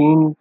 3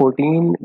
14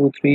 2 3،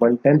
1/10